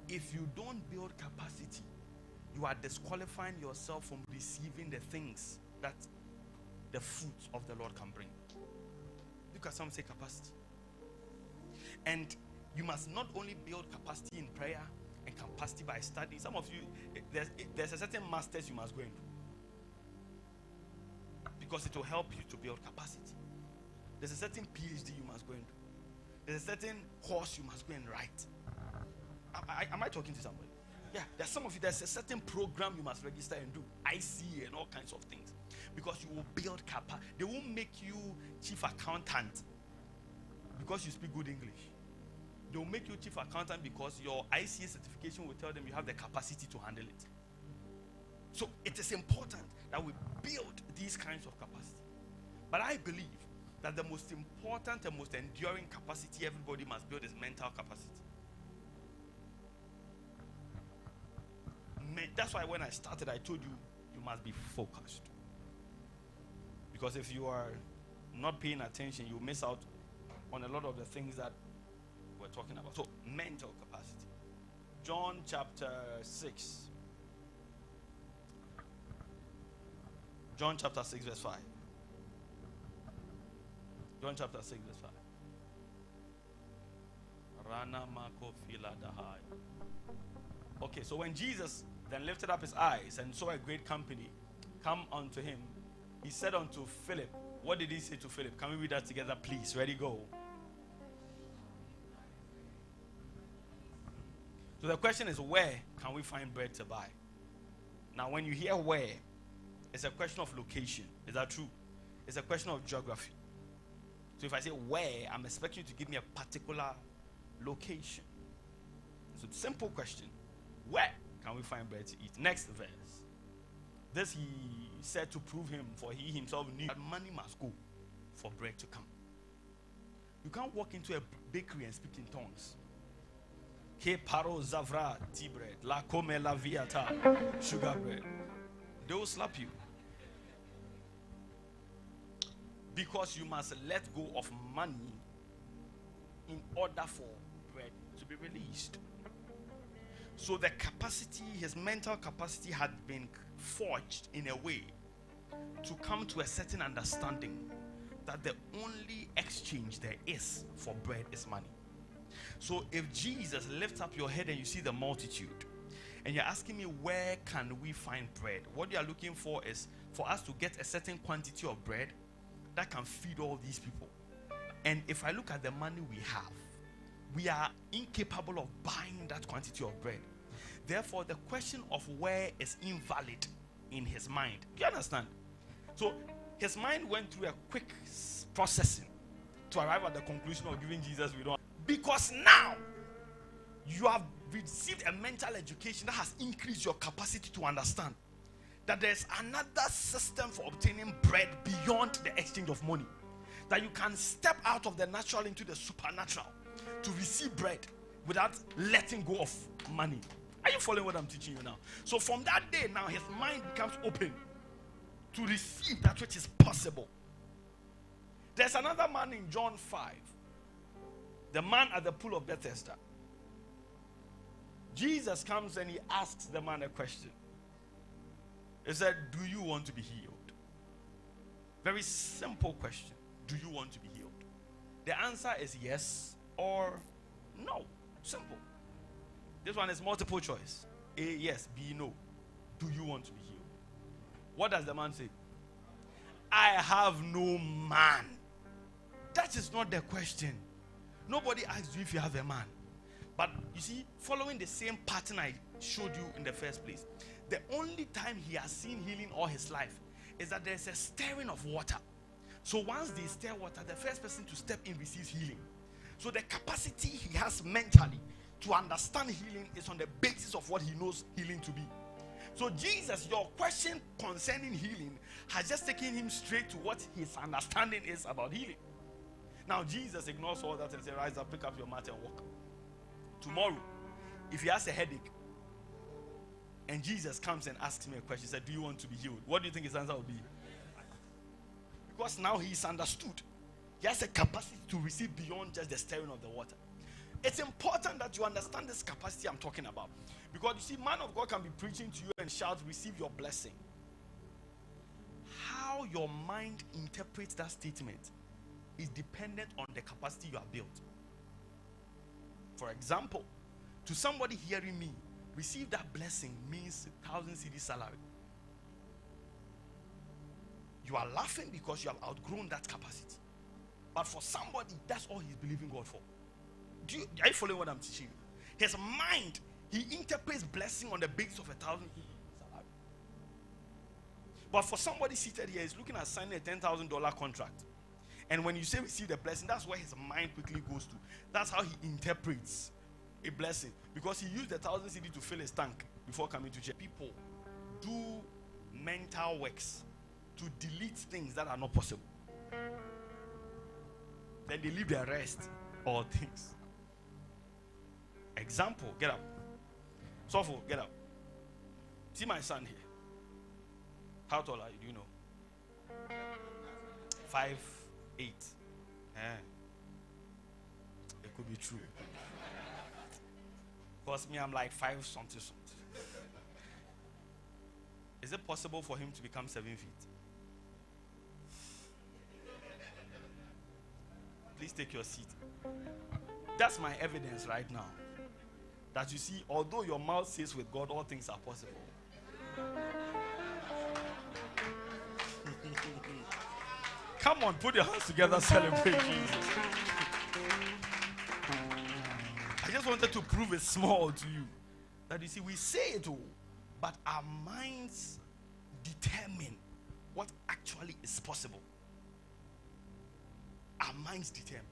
if you don't build capacity, you are disqualifying yourself from receiving the things that the fruits of the Lord can bring. Look at some say capacity. And you must not only build capacity in prayer and capacity by study. Some of you, there's a certain masters you must go into, because it will help you to build capacity. There's a certain PhD you must go into. There's a certain course you must go and write. Am I talking to somebody? Yeah, there's some of you, there's a certain program you must register and do, ICA and all kinds of things, because you will build capacity. They won't make you chief accountant because you speak good English. They will make you chief accountant because your ICA certification will tell them you have the capacity to handle it. So it is important that we build these kinds of capacity. But I believe that the most important and most enduring capacity everybody must build is mental capacity. That's why when I started, I told you, you must be focused. Because if you are not paying attention, you miss out on a lot of the things that we're talking about. So, mental capacity. John chapter 6. John chapter 6 verse 5. John chapter 6 verse 5. Okay, so when Jesus then lifted up his eyes and saw a great company come unto him, he said unto Philip, what did he say to Philip? Can we read that together, please? Ready, go. So the question is, where can we find bread to buy? Now, when you hear where, it's a question of location. Is that true? It's a question of geography. So if I say where, I'm expecting you to give me a particular location. So simple question. Where can we find bread to eat? Next verse. This he said to prove him, for he himself knew that money must go for bread to come. You can't walk into a bakery and speak in tongues. Ke paro zavra tea bread, la come la viata sugar bread. They will slap you. Because you must let go of money in order for bread to be released. So the capacity, his mental capacity had been forged in a way to come to a certain understanding that the only exchange there is for bread is money. So if Jesus lifts up your head and you see the multitude, and you're asking me where can we find bread, what you are looking for is for us to get a certain quantity of bread that can feed all these people. And if I look at the money we have, we are incapable of buying that quantity of bread. Therefore, the question of where is invalid in his mind. Do you understand? So his mind went through a quick processing to arrive at the conclusion of giving Jesus we don't. Because now you have received a mental education that has increased your capacity to understand that there's another system for obtaining bread beyond the exchange of money. That you can step out of the natural into the supernatural to receive bread without letting go of money. Are you following what I'm teaching you now? So from that day now, his mind becomes open to receive that which is possible. There's another man in John 5. The man at the pool of Bethesda. Jesus comes and he asks the man a question. He said, do you want to be healed? Very simple question. Do you want to be healed? The answer is yes or no. Simple. This one is multiple choice. A, yes. B, no. Do you want to be healed? What does the man say? I have no man. That is not the question. Nobody asks you if you have a man. But you see, following the same pattern I showed you in the first place, the only time he has seen healing all his life is that there's a stirring of water. So once they stir water, the first person to step in receives healing. So the capacity he has mentally to understand healing is on the basis of what he knows healing to be. So Jesus, your question concerning healing has just taken him straight to what his understanding is about healing. Now Jesus ignores all that and says, rise up, pick up your mat and walk. Tomorrow, if he has a headache and Jesus comes and asks me a question, he said, do you want to be healed? What do you think his answer will be? Because now he's understood. He has a capacity to receive beyond just the stirring of the water. It's important that you understand this capacity I'm talking about. Because you see, man of God can be preaching to you and shout, receive your blessing. How your mind interprets that statement is dependent on the capacity you have built. For example, to somebody hearing me, receive that blessing means 1,000 cedi salary. You are laughing because you have outgrown that capacity. But for somebody, that's all he's believing God for. Are you following what I'm teaching you? His mind, he interprets blessing on the basis of 1,000 salary. But for somebody seated here, he's looking at signing a $10,000 contract. And when you say receive the blessing, that's where his mind quickly goes to. That's how he interprets a blessing. Because he used the 1,000 cedi to fill his tank before coming to church. People do mental works to delete things that are not possible. Then they leave the rest or things. Example, get up. Sofo, get up. See my son here. How tall are you? Do you know? 5'8". It could be true. Because me, I'm like 5 something. Is it possible for him to become 7 feet? Please take your seat. That's my evidence right now. That you see, although your mouth says with God all things are possible. Come on, put your hands together, celebrate Jesus. I just wanted to prove it small to you. That you see, we say it all, but our minds determine what actually is possible. Our minds determine.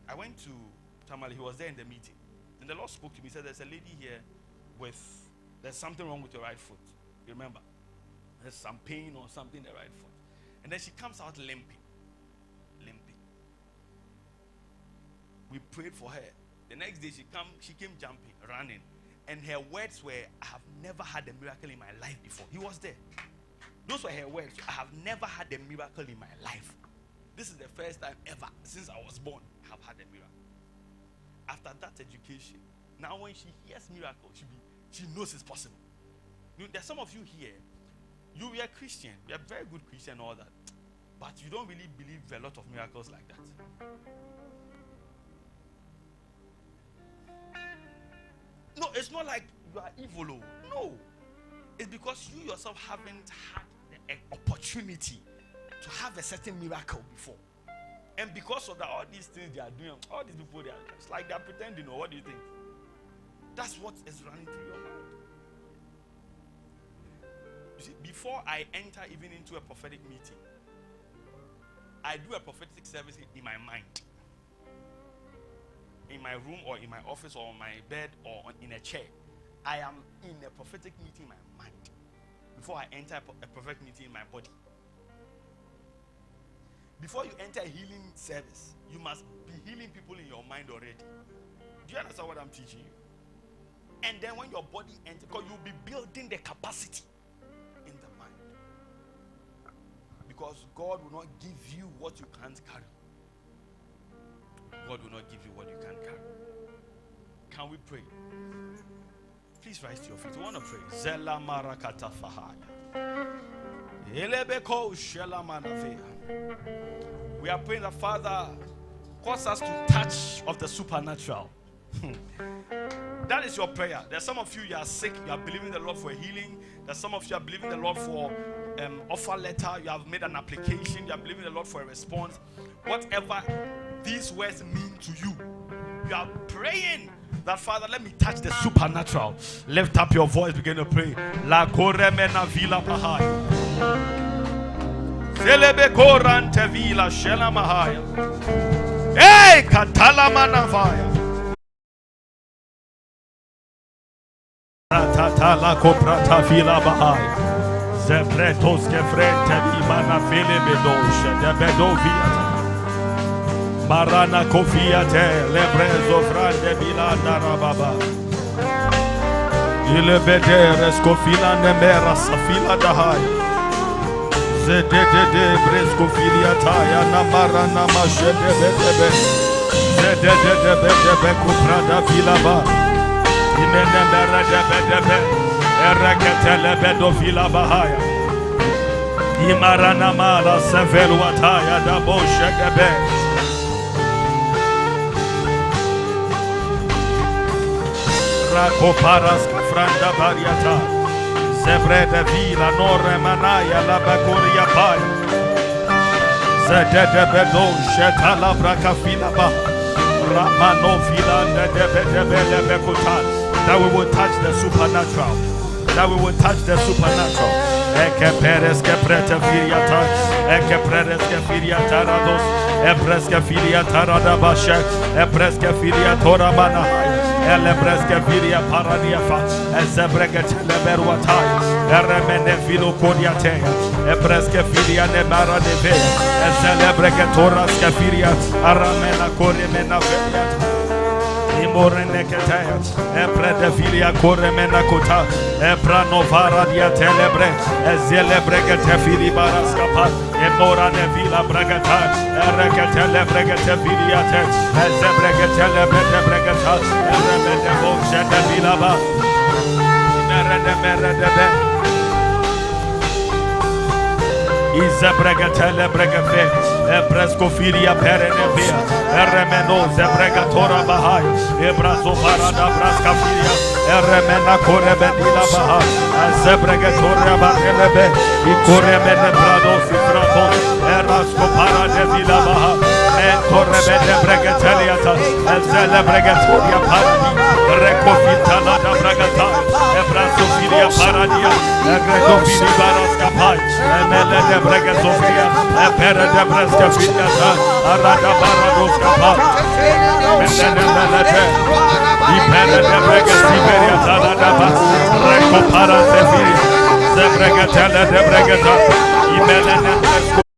I went to Tamale, he was there in the meeting. And the Lord spoke to me, he said, there's a lady here there's something wrong with your right foot. You remember? There's some pain or something in the right foot. And then she comes out limping. We prayed for her. The next day she came jumping, running. And her words were, I have never had a miracle in my life before. He was there. Those were her words. I have never had a miracle in my life. This is the first time ever since I was born I have had a miracle. After that education, now when she hears miracle, she knows it's possible. There's some of you here, you are Christian, you're a very good Christian and all that, but you don't really believe a lot of miracles like that. No, it's not like you are evil. No. It's because you yourself haven't had the opportunity to have a certain miracle before. And because of that, all these things they are doing, all these people, it's like they're pretending, or what do you think? That's what is running through your mind. You see, before I enter even into a prophetic meeting, I do a prophetic service in my mind. In my room or in my office or on my bed or in a chair. I am in a prophetic meeting in my mind before I enter a prophetic meeting in my body. Before you enter a healing service, you must be healing people in your mind already. Do you understand what I'm teaching you? And then when your body enters, because you'll be building the capacity in the mind. Because God will not give you what you can't carry. God will not give you what you can't carry. Can we pray? Please rise to your feet. We want to pray. Zela marakata fahaya. Elebeko shela manavea. We are praying that Father cause us to touch of the supernatural. That is your prayer. There's some of you are sick. You are believing the Lord for healing. There's some of you are believing the Lord for offer letter. You have made an application. You are believing the Lord for a response. Whatever these words mean to you, you are praying that Father, let me touch the supernatural. Lift up your voice, begin to pray. La koremena vila bahaya. Zelebe korante vila shela mahaya. Hey, katala manavaya. Tatala koprata vila bahaya. Zebretos kefrente vimana vile bedoshe de bedovia. Marana kofiate lebrezo frande bilanda rababa. Ile bederes kofila nemera safila dahaya. Zedede bresko filiataya namara namashede bedebe. Zedededebedebe kuprada filaba. Imenemeredebedebe. Ereketelebedo filabahaya. Imaranamala seveluataya dabo shegebe. Rakoparas kafranda bariata. Zebrede vila nore manaya la bakuria paya. Zededebedo shetala brakafilaba. Ramano filanda debedebelebekutan. That we will touch the supernatural. That we will touch the supernatural. Eke peres ke prete firiata. Eke peres ke firiata rados. Epres ke firiata radabashe. Epres ke firiatora manahaya. Elebres ke firia paradiafa. Ezebreke teleberuatai. Eremene filo kodiatea. Epres ke firia nemara nevea. Ezelebreke toras ke firia. Aramena koremena feriata. Imoreneketaya, Eprede filia koremena kota, Epranovara dia telebre, Ezelebreke fili baraskapa, Emora nevila bragata, Ereketele bregete filiate, Ezebregete bregata, Erebede boshe de vilaba, Merede. Izebregatele bregafe, Ebresco filia perenevia, Eremeno zebregatora bahai, Ebrazo varada brasca filia, Eremena corebedila bahai, Zebregatora bahelebe, Icoremene brados y fratos, Erasco paradevila bahai, Encorebede bregateliata, Ezelebregatoria paradi, Recofitala da bragata, Ebrazo filia paradia, Egredo fili barascapai, Emele Brega Sofia, Pera de Bresca Filiata, Arada Barados Capa, Mendelete, Ipera de Brega Siberia Taladaba, Recopara Sefiria, Zebregatella de Bregata, Imelene.